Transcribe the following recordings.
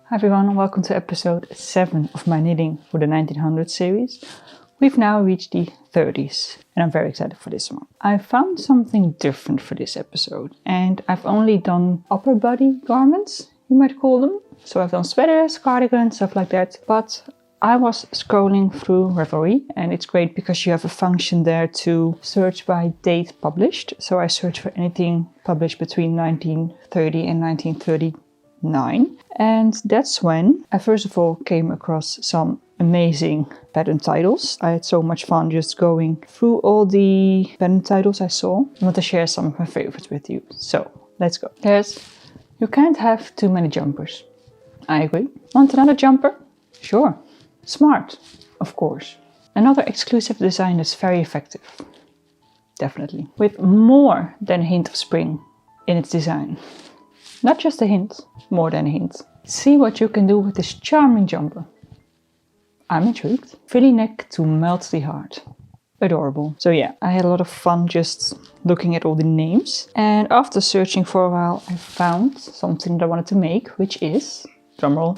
Hi everyone, welcome to episode 7 of my Knitting for the 1900s series. We've now reached the 30s and I'm very excited for this one. I found something different for this episode and I've only done upper body garments, you might call them. So I've done sweaters, cardigans, stuff like that. But I was scrolling through Ravelry and it's great because you have a function there to search by date published. So I searched for anything published between 1930 and 1939. And that's when I first of all came across some amazing pattern titles. I had so much fun just going through all the pattern titles I saw. I want to share some of my favorites with you. So let's go. You can't have too many jumpers. I agree. Want another jumper? Sure. Smart, of course. Another exclusive design that's very effective. Definitely. With more than a hint of spring in its design. Not just a hint, more than a hint. See what you can do with this charming jumper. I'm intrigued. Frilly neck to melt the heart. Adorable. So yeah, I had a lot of fun just looking at all the names. And after searching for a while, I found something that I wanted to make, which is, drumroll,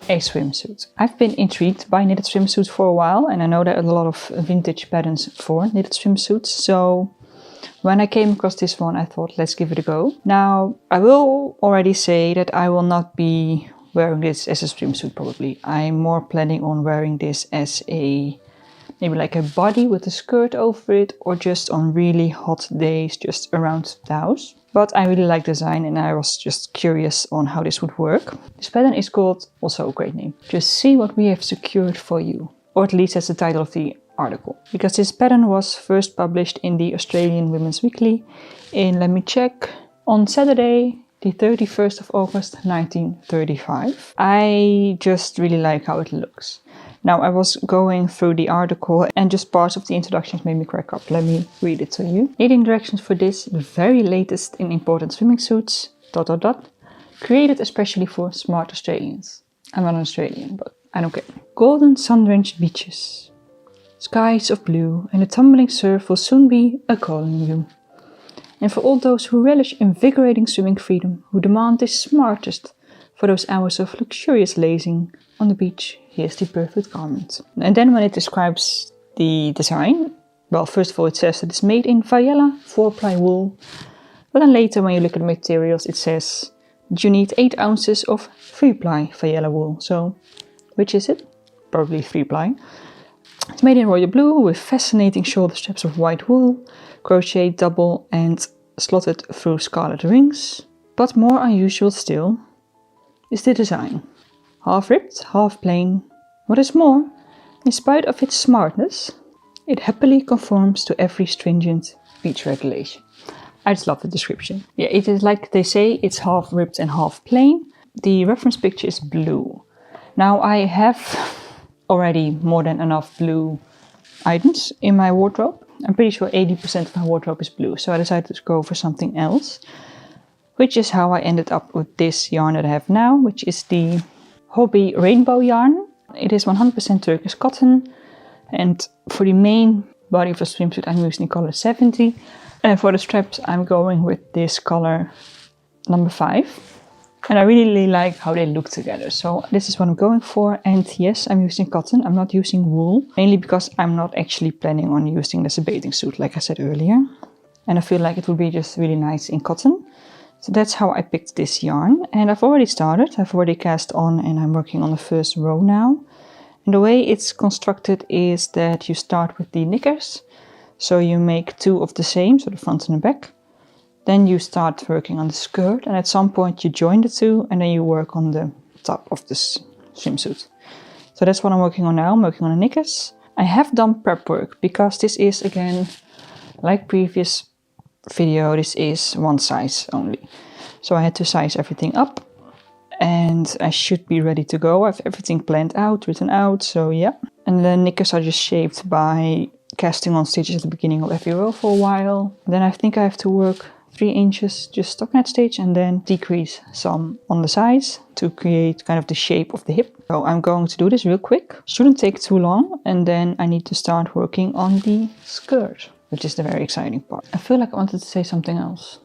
a swimsuit. I've been intrigued by knitted swimsuits for a while, and I know there are a lot of vintage patterns for knitted swimsuits. So when I came across this one, I thought, let's give it a go. Now, I will already say that I will not be wearing this as a swimsuit probably. I'm more planning on wearing this as a, maybe like a body with a skirt over it, or just on really hot days, just around the house. But I really like the design and I was just curious on how this would work. This pattern is called, also a great name, Just See What We Have Secured For You. Or at least that's the title of the article. Because this pattern was first published in the Australian Women's Weekly in, let me check, on Saturday, the 31st of August 1935. I just really like how it looks. Now I was going through the article and just parts of the introductions made me crack up. Let me read it to you. Knitting directions for this, the very latest in important swimming suits, ... created especially for smart Australians. I'm not an Australian, but I don't care. Golden sun-drenched beaches, skies of blue, and the tumbling surf will soon be a-calling you. And for all those who relish invigorating swimming freedom, who demand the smartest for those hours of luxurious lazing on the beach, here's the perfect garment. And then when it describes the design, well, first of all it says that it's made in Vajella 4-ply wool. But then later when you look at the materials, it says that you need 8 ounces of 3-ply Vajella wool. So, which is it? Probably 3-ply. It's made in royal blue with fascinating shoulder straps of white wool, crochet double and slotted through scarlet rings. But more unusual still is the design. Half ripped, half plain. What is more, in spite of its smartness, it happily conforms to every stringent beach regulation. I just love the description. Yeah, it is like they say, it's half ripped and half plain. The reference picture is blue. Now I have already more than enough blue items in my wardrobe. I'm pretty sure 80% of my wardrobe is blue, so I decided to go for something else, which is how I ended up with this yarn that I have now, which is the Hobby Rainbow yarn. It is 100% Turkish cotton, and for the main body of the swimsuit I'm using color 70, and for the straps I'm going with this color number 5. And I really like how they look together. So this is what I'm going for. And yes, I'm using cotton. I'm not using wool. Mainly because I'm not actually planning on using this as a bathing suit, like I said earlier. And I feel like it would be just really nice in cotton. So that's how I picked this yarn. And I've already started. I've already cast on and I'm working on the first row now. And the way it's constructed is that you start with the knickers. So you make 2 of the same, so the front and the back. Then you start working on the skirt, and at some point you join the 2 and then you work on the top of this swimsuit. So that's what I'm working on now. I'm working on the knickers. I have done prep work because this is, again, like previous video, this is one size only. So I had to size everything up and I should be ready to go. I have everything planned out, written out, so yeah. And the knickers are just shaped by casting on stitches at the beginning of every row for a while. Then I think I have to work 3 inches just stockinette stitch and then decrease some on the sides to create kind of the shape of the hip. So I'm going to do this real quick. Shouldn't take too long, and then I need to start working on the skirt, which is the very exciting part. I feel like I wanted to say something else.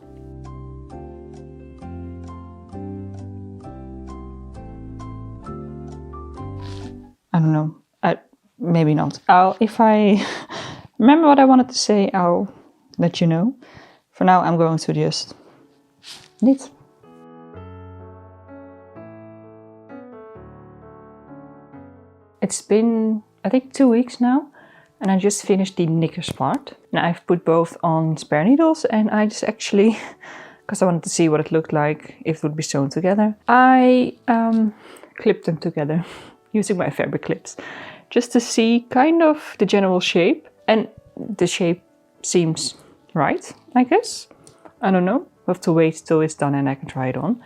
don't know. Maybe not. If I remember what I wanted to say, I'll let you know. For now, I'm going to just knit. It's been, I think, 2 weeks now, and I just finished the knickers part. And I've put both on spare needles, and I just actually, because I wanted to see what it looked like if it would be sewn together, I clipped them together using my fabric clips, just to see kind of the general shape. And the shape seems right, I guess. I don't know. We'll have to wait till it's done and I can try it on.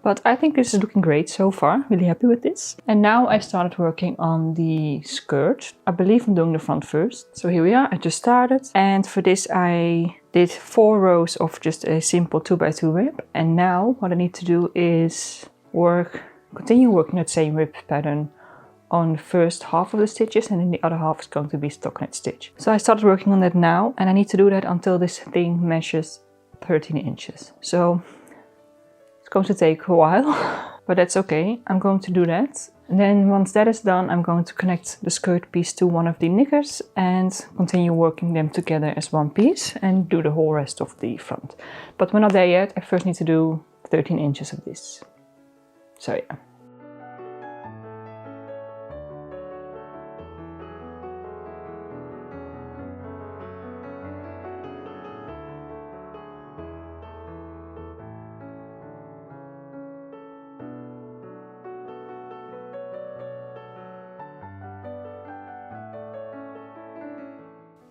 But I think this is looking great so far. Really happy with this. And now I started working on the skirt. I believe I'm doing the front first. So here we are. I just started. And for this I did 4 rows of just a simple 2x2 rib. And now what I need to do is continue working that same rib pattern on the first half of the stitches, and then the other half is going to be stockinette stitch. So I started working on that now, and I need to do that until this thing measures 13 inches. So it's going to take a while, but that's okay. I'm going to do that. And then once that is done, I'm going to connect the skirt piece to one of the knickers and continue working them together as one piece and do the whole rest of the front. But we're not there yet. I first need to do 13 inches of this. So yeah.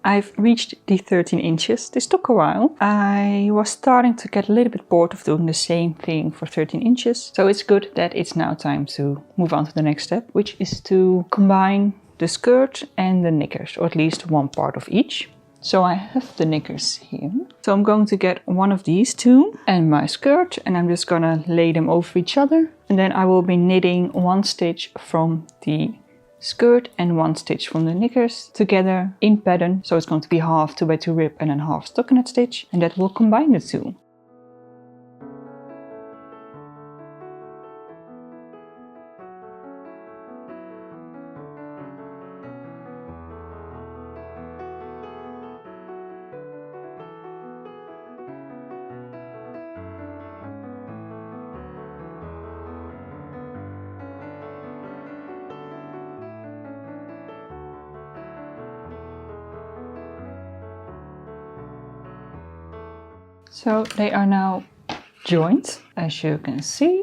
I've reached the 13 inches. This took a while. I was starting to get a little bit bored of doing the same thing for 13 inches. So it's good that it's now time to move on to the next step, which is to combine the skirt and the knickers, or at least one part of each. So I have the knickers here. So I'm going to get one of these two and my skirt, and I'm just gonna lay them over each other. And then I will be knitting 1 stitch from the skirt and 1 stitch from the knickers together in pattern. So it's going to be half 2x2 rib and then half stockinette stitch, and that will combine the two. So they are now joined, as you can see.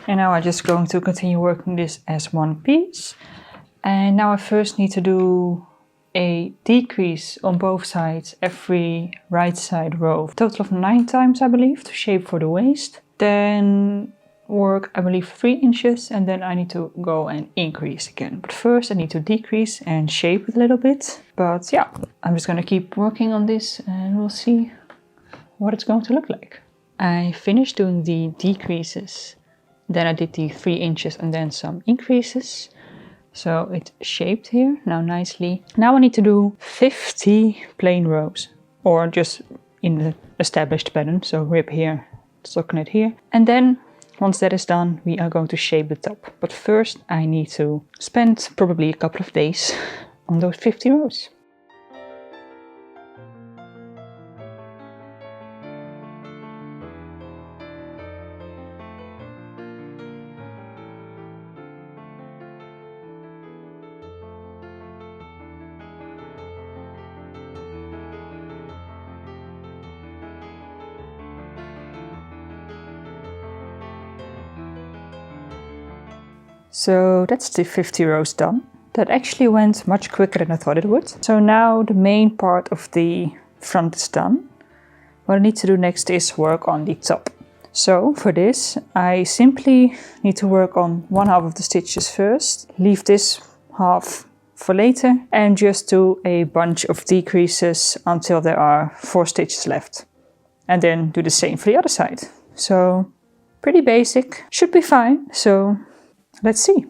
And now I'm just going to continue working this as one piece. And now I first need to do a decrease on both sides every right side row. A total of 9 times, I believe, to shape for the waist. Then work, I believe, 3 inches, and then I need to go and increase again. But first I need to decrease and shape it a little bit. But yeah, I'm just gonna keep working on this and we'll see what it's going to look like. I finished doing the decreases, then I did the 3 inches and then some increases. So it's shaped here now nicely. Now I need to do 50 plain rows, or just in the established pattern. So rib here, stockinette here. And then once that is done, we are going to shape the top. But first I need to spend probably a couple of days on those 50 rows. So that's the 50 rows done. That actually went much quicker than I thought it would. So now the main part of the front is done. What I need to do next is work on the top. So for this, I simply need to work on one half of the stitches first, leave this half for later, and just do a bunch of decreases until there are 4 stitches left. And then do the same for the other side. So pretty basic, should be fine. So let's see.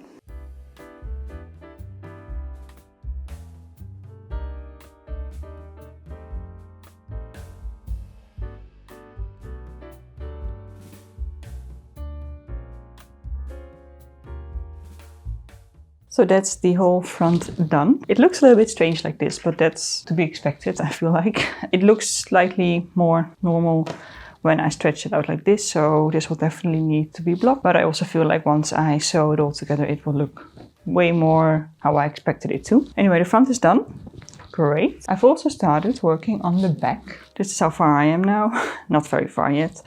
So that's the whole front done. It looks a little bit strange like this, but that's to be expected, I feel like. It looks slightly more normal when I stretch it out like this, so this will definitely need to be blocked. But I also feel like once I sew it all together, it will look way more how I expected it to. Anyway, the front is done. Great. I've also started working on the back. This is how far I am now. Not very far yet.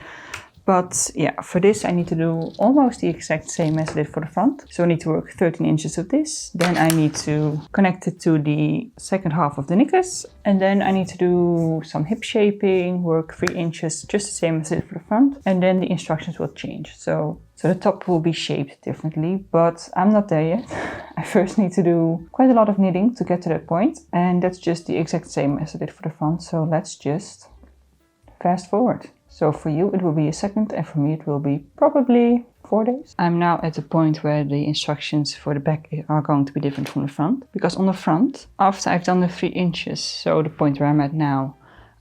But yeah, for this I need to do almost the exact same as I did for the front. So I need to work 13 inches of this. Then I need to connect it to the second half of the knickers. And then I need to do some hip shaping, work 3 inches, just the same as I did for the front. And then the instructions will change. So the top will be shaped differently, but I'm not there yet. I first need to do quite a lot of knitting to get to that point. And that's just the exact same as I did for the front. So let's just fast forward. So for you it will be a second, and for me it will be probably 4 days. I'm now at the point where the instructions for the back are going to be different from the front. Because on the front, after I've done the 3 inches, so the point where I'm at now,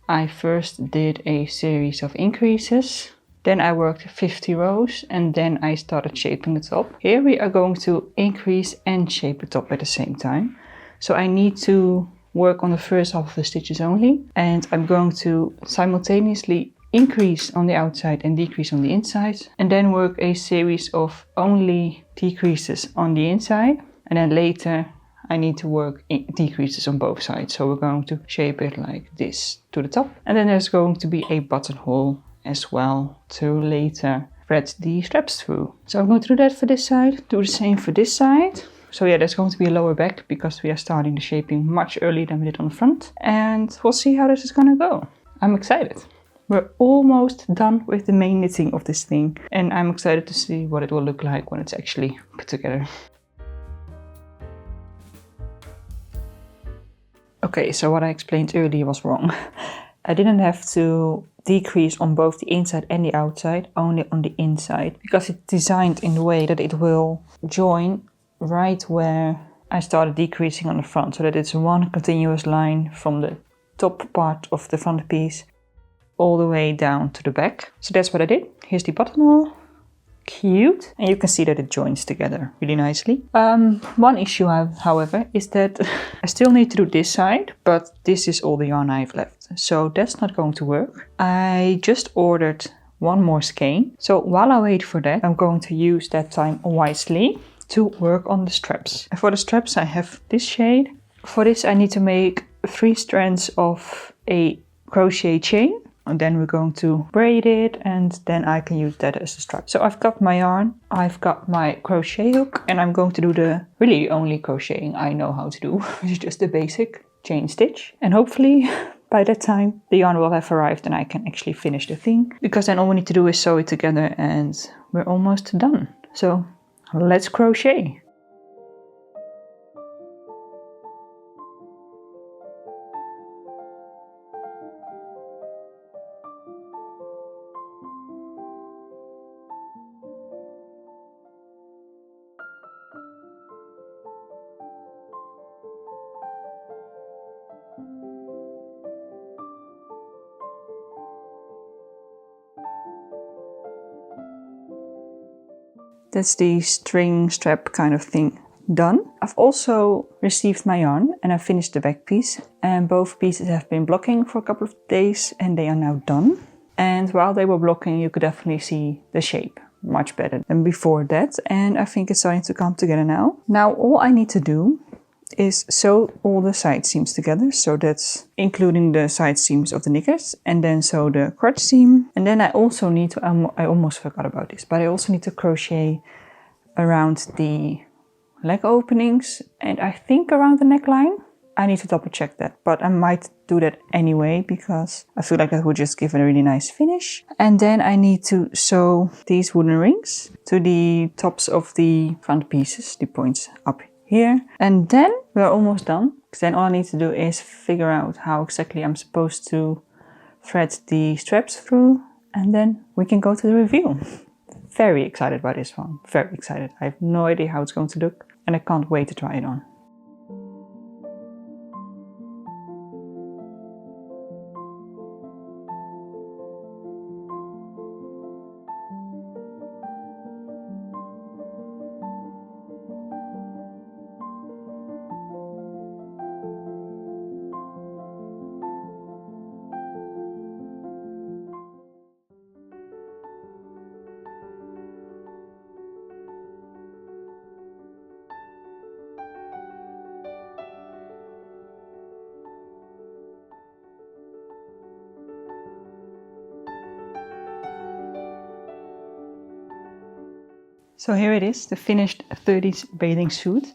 I first did a series of increases. Then I worked 50 rows and then I started shaping the top. Here we are going to increase and shape the top at the same time. So I need to work on the first half of the stitches only. And I'm going to simultaneously increase on the outside and decrease on the inside, and then work a series of only decreases on the inside, and then later I need to work decreases on both sides. So we're going to shape it like this to the top, and then there's going to be a buttonhole as well to later thread the straps through. So I'm going to do that for this side, do the same for this side. So yeah, there's going to be a lower back because we are starting the shaping much earlier than we did on the front, and we'll see how this is going to go. I'm excited. We're almost done with the main knitting of this thing, and I'm excited to see what it will look like when it's actually put together. Okay, so what I explained earlier was wrong. I didn't have to decrease on both the inside and the outside, only on the inside, because it's designed in a way that it will join right where I started decreasing on the front, so that it's one continuous line from the top part of the front piece all the way down to the back. So that's what I did. Here's the buttonhole. Cute. And you can see that it joins together really nicely. One issue I have, however, is that I still need to do this side, but this is all the yarn I have left. So that's not going to work. I just ordered one more skein. So while I wait for that, I'm going to use that time wisely to work on the straps. And for the straps I have this shade. For this I need to make 3 strands of a crochet chain. And then we're going to braid it, and then I can use that as a strap. So I've got my yarn, I've got my crochet hook, and I'm going to do the really only crocheting I know how to do, which is just the basic chain stitch. And hopefully by that time the yarn will have arrived and I can actually finish the thing. Because then all we need to do is sew it together and we're almost done. So let's crochet. That's the string strap kind of thing done. I've also received my yarn and I finished the back piece, and both pieces have been blocking for a couple of days and they are now done. And while they were blocking, you could definitely see the shape much better than before that, and I think it's starting to come together now. Now all I need to do is sew all the side seams together, so that's including the side seams of the knickers, and then sew the crotch seam. And then I also need to, I almost forgot about this, but I also need to crochet around the leg openings and I think around the neckline. I need to double check that, but I might do that anyway because I feel like that would just give it a really nice finish. And then I need to sew these wooden rings to the tops of the front pieces, the points up here. And then we're almost done, because then all I need to do is figure out how exactly I'm supposed to thread the straps through, and then we can go to the reveal. Very excited about this one, very excited. I have no idea how it's going to look and I can't wait to try it on. So here it is, the finished 30's bathing suit.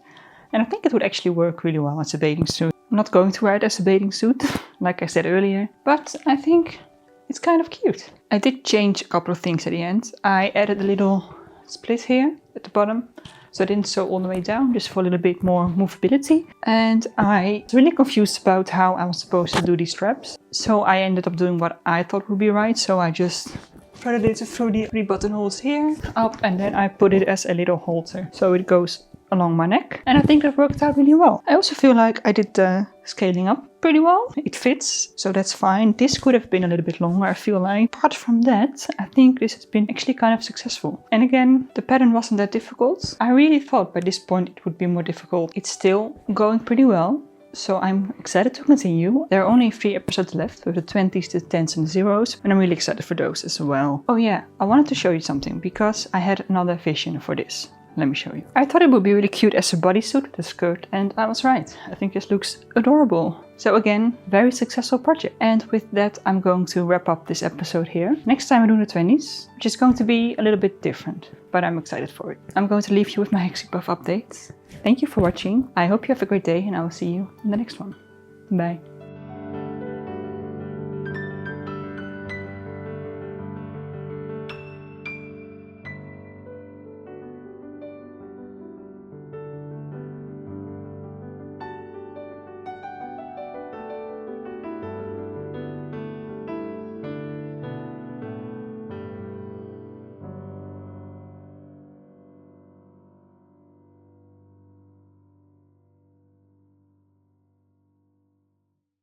And I think it would actually work really well as a bathing suit. I'm not going to wear it as a bathing suit, like I said earlier, but I think it's kind of cute. I did change a couple of things at the end. I added a little split here at the bottom, so I didn't sew all the way down, just for a little bit more movability. And I was really confused about how I was supposed to do these straps. So I ended up doing what I thought would be right. So I just threaded it through the 3 buttonholes here, up, and then I put it as a little halter. So it goes along my neck, and I think that worked out really well. I also feel like I did the scaling up pretty well. It fits, so that's fine. This could have been a little bit longer, I feel like. Apart from that, I think this has been actually kind of successful. And again, the pattern wasn't that difficult. I really thought by this point it would be more difficult. It's still going pretty well, so I'm excited to continue. There are only 3 episodes left, with the 20s, the 10s and the 0s, and I'm really excited for those as well. Oh yeah, I wanted to show you something, because I had another vision for this. Let me show you. I thought it would be really cute as a bodysuit with a skirt, and I was right. I think this looks adorable. So again, very successful project. And with that, I'm going to wrap up this episode here. Next time I do the 20s, which is going to be a little bit different, but I'm excited for it. I'm going to leave you with my Hexie Puff updates. Thank you for watching. I hope you have a great day, and I will see you in the next one. Bye.